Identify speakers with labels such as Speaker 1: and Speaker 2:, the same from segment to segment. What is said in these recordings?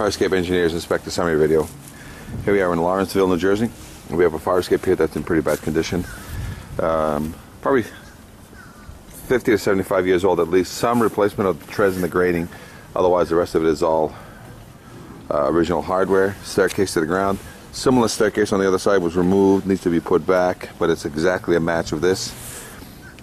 Speaker 1: Fire Escape Engineers Inspector Summary Video. Here we are in Lawrenceville, New Jersey. We have a fire escape here that's in pretty bad condition. Probably 50 to 75 years old at least. Some replacement of the treads and the grating. Otherwise the rest of it is all original hardware. Staircase to the ground. Similar staircase on the other side was removed, needs to be put back, but it's exactly a match of this.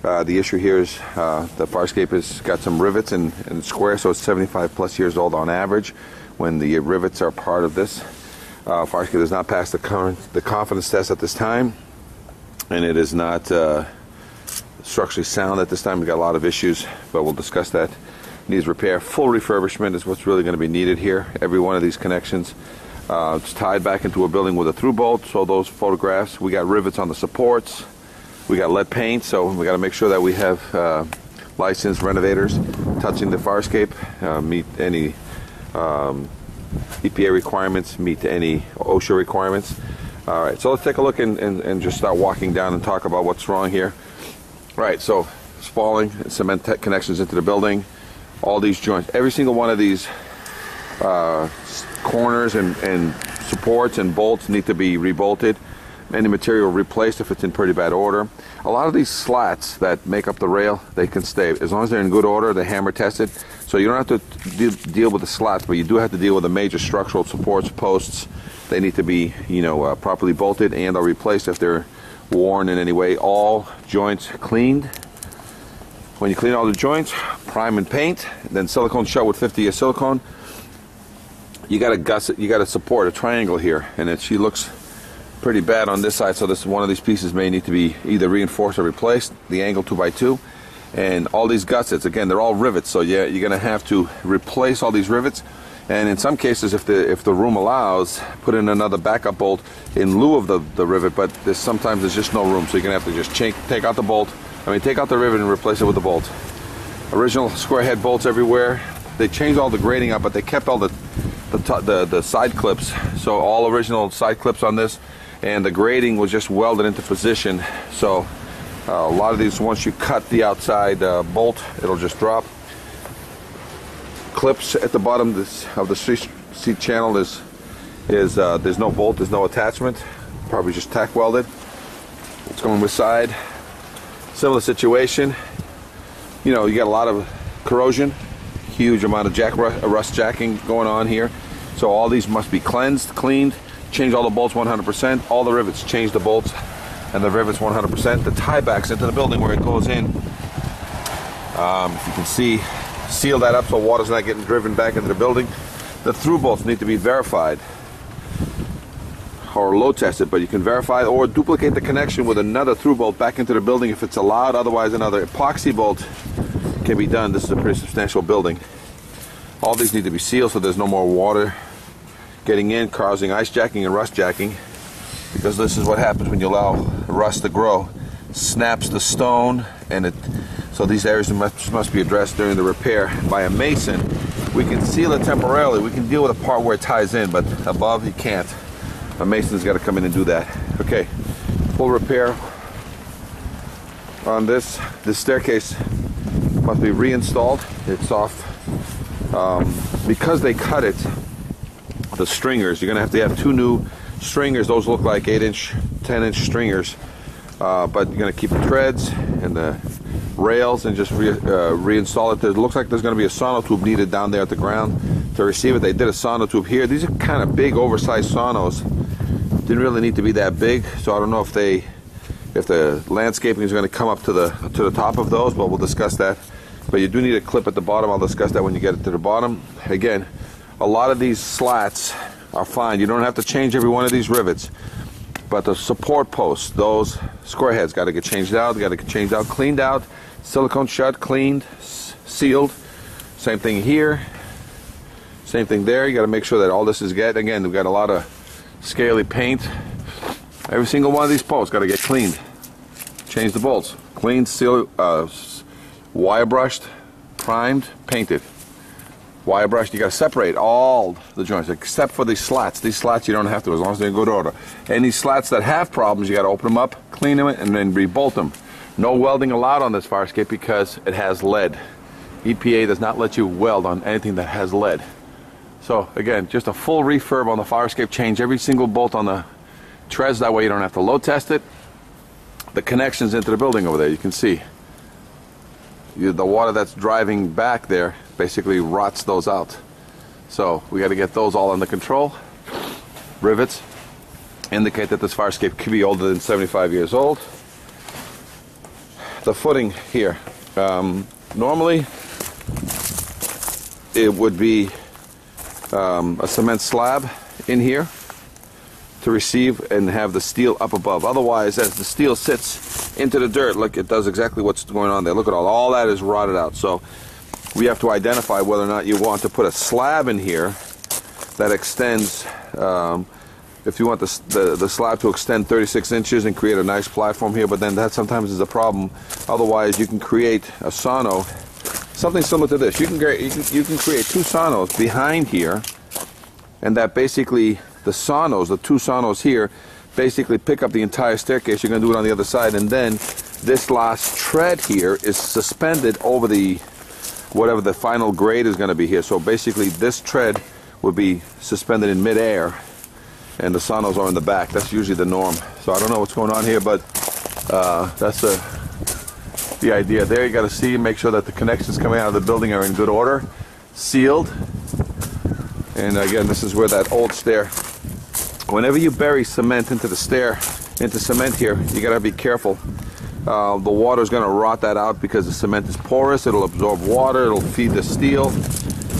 Speaker 1: The issue here is the fire escape has got some rivets and square, so it's 75 plus years old on average when the rivets are part of this. Fire escape does not pass the confidence test at this time, and it is not structurally sound at this time. We've got a lot of issues, but we'll discuss that. Needs repair. Full refurbishment is what's really going to be needed here. Every one of these connections. It's tied back into a building with a through bolt, so those photographs, we got rivets on the supports, we got lead paint, so we got to make sure that we have licensed renovators touching the fire escape, meet any EPA requirements, meet any OSHA requirements. Alright, so let's take a look and just start walking down and talk about what's wrong here. Right, so it's falling, cement connections into the building, all these joints, every single one of these corners and supports and bolts need to be rebolted. Any material replaced if it's in pretty bad order. A lot of these slats that make up the rail, they can stay as long as they're in good order. They're hammer tested, so you don't have to deal with the slats, but you do have to deal with the major structural supports, posts. They need to be, properly bolted and or replaced if they're worn in any way. All joints cleaned. When you clean all the joints, prime and paint, then silicone shut with 50-year silicone. You got to gusset, you got to support a triangle here, and she looks pretty bad on this side, so this one of these pieces may need to be either reinforced or replaced. The angle 2x2, and all these gussets, again, they're all rivets, so yeah, you're going to have to replace all these rivets, and in some cases, if the room allows, put in another backup bolt in lieu of the rivet, but sometimes there's just no room, so you're going to have to just take out the bolt, take out the rivet and replace it with the bolt. Original square head bolts everywhere. They changed all the grating up, but they kept all the side clips, so all original side clips on this, and the grating was just welded into position, so a lot of these, once you cut the outside bolt, it'll just drop. Clips at the bottom of the seat channel is there's no bolt, there's no attachment, probably just tack welded. It's going with side. Similar situation, you got a lot of corrosion, huge amount of rust jacking going on here, so all these must be cleansed, cleaned, change all the bolts 100%, all the rivets, change the bolts and the rivets 100%, the tiebacks into the building where it goes in, if you can see, seal that up so water's not getting driven back into the building. The through bolts need to be verified or load tested, but you can verify or duplicate the connection with another through bolt back into the building if it's allowed. Otherwise, another epoxy bolt can be done. This is a pretty substantial building. All these need to be sealed so there's no more water getting in, causing ice jacking and rust jacking, because this is what happens when you allow rust to grow. Snaps the stone, and so these areas must be addressed during the repair by a mason. We can seal it temporarily. We can deal with the part where it ties in, but above you can't. A mason's got to come in and do that. Okay, full repair on this. This staircase must be reinstalled. It's off because they cut it. The stringers, you're going to have two new stringers. Those look like 8-inch, 10-inch stringers, but you're going to keep the treads and the rails and just reinstall it. It looks like there's going to be a sonotube needed down there at the ground to receive it. They did a sonotube here. These are kind of big, oversized sonos. Didn't really need to be that big, so I don't know if the landscaping is going to come up to the top of those, but we'll discuss that. But you do need a clip at the bottom. I'll discuss that when you get it to the bottom. Again, a lot of these slats are fine. You don't have to change every one of these rivets, but the support posts, those square heads, got to get changed out. Got to get changed out, cleaned out, silicone shut, cleaned, sealed. Same thing here. Same thing there. You got to make sure that all this is get. Again, we've got a lot of scaly paint. Every single one of these posts got to get cleaned. Change the bolts, cleaned, sealed, wire brushed, primed, painted. Wire brush, you got to separate all the joints except for these slats. These slats you don't have to, as long as they're in good order. Any slats that have problems, you got to open them up, clean them, and then rebolt them. No welding allowed on this fire escape because it has lead. EPA does not let you weld on anything that has lead. So again, just a full refurb on the fire escape. Change every single bolt on the treads, that way you don't have to load test it. The connections into the building over there, you can see the water that's driving back there basically rots those out. So we got to get those all under control. Rivets indicate that this fire escape could be older than 75 years old. The footing here, normally it would be a cement slab in here to receive and have the steel up above. Otherwise, as the steel sits into the dirt, look, it does exactly what's going on there. Look at all that is rotted out. So we have to identify whether or not you want to put a slab in here that extends, if you want the slab to extend 36 inches and create a nice platform here, but then that sometimes is a problem. Otherwise, you can create a sono, something similar to this. You can create two sonos behind here, and that basically the two sonos here, basically pick up the entire staircase. You're going to do it on the other side, and then this last tread here is suspended over the whatever the final grade is going to be here. So basically, this tread would be suspended in midair, and the sonos are in the back. That's usually the norm. So I don't know what's going on here, but that's the idea there. You got to see, make sure that the connections coming out of the building are in good order, sealed. And again, this is where that old stair. Whenever you bury cement into the stair, into cement here, you got to be careful. The water is going to rot that out because the cement is porous. It'll absorb water. It'll feed the steel.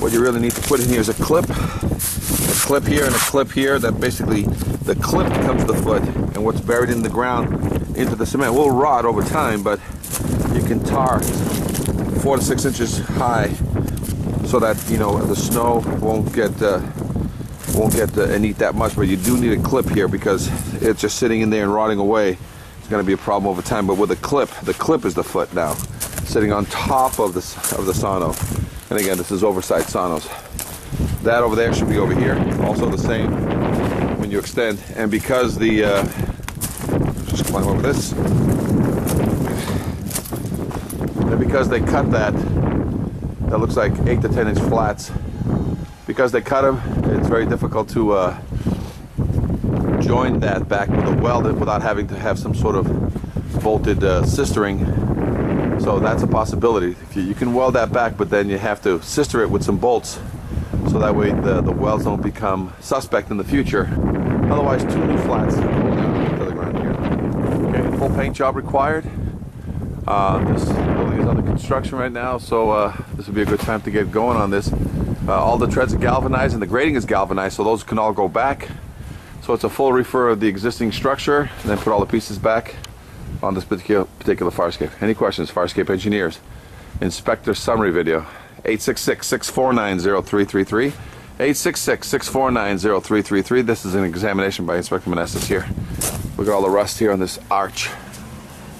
Speaker 1: What you really need to put in here is a clip here and a clip here. That basically, the clip becomes the foot, and what's buried in the ground into the cement will rot over time, but you can tar 4 to 6 inches high so that, you know, the snow won't get and eat that much. But you do need a clip here because it's just sitting in there and rotting away. It's going to be a problem over time. But with the clip is the foot now, sitting on top of the sono. And again, this is oversized sonos. That over there should be over here. Also the same when you extend. And because the just climb over this. And because they cut that looks like 8 to 10 inch flats. Because they cut them, it's very difficult to join that back with a weld without having to have some sort of bolted sistering. So that's a possibility. You can weld that back, but then you have to sister it with some bolts, so that way the welds don't become suspect in the future. Otherwise, 2 new flats to the ground here. Okay, full paint job required. This building is under construction right now, so this would be a good time to get going on this. All the treads are galvanized and the grading is galvanized, so those can all go back. So it's a full refurb of the existing structure, and then put all the pieces back on this particular fire escape. Any questions? Fire escape engineers. Inspector summary video. 866-649-0333. 866-649-0333. This is an examination by Inspector Meneses here. Look at all the rust here on this arch.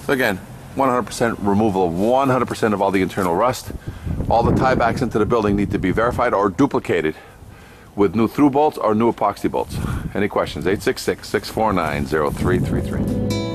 Speaker 1: So again, 100% removal of 100% of all the internal rust. All the tiebacks into the building need to be verified or duplicated with new through bolts or new epoxy bolts. Any questions? 866-649-0333.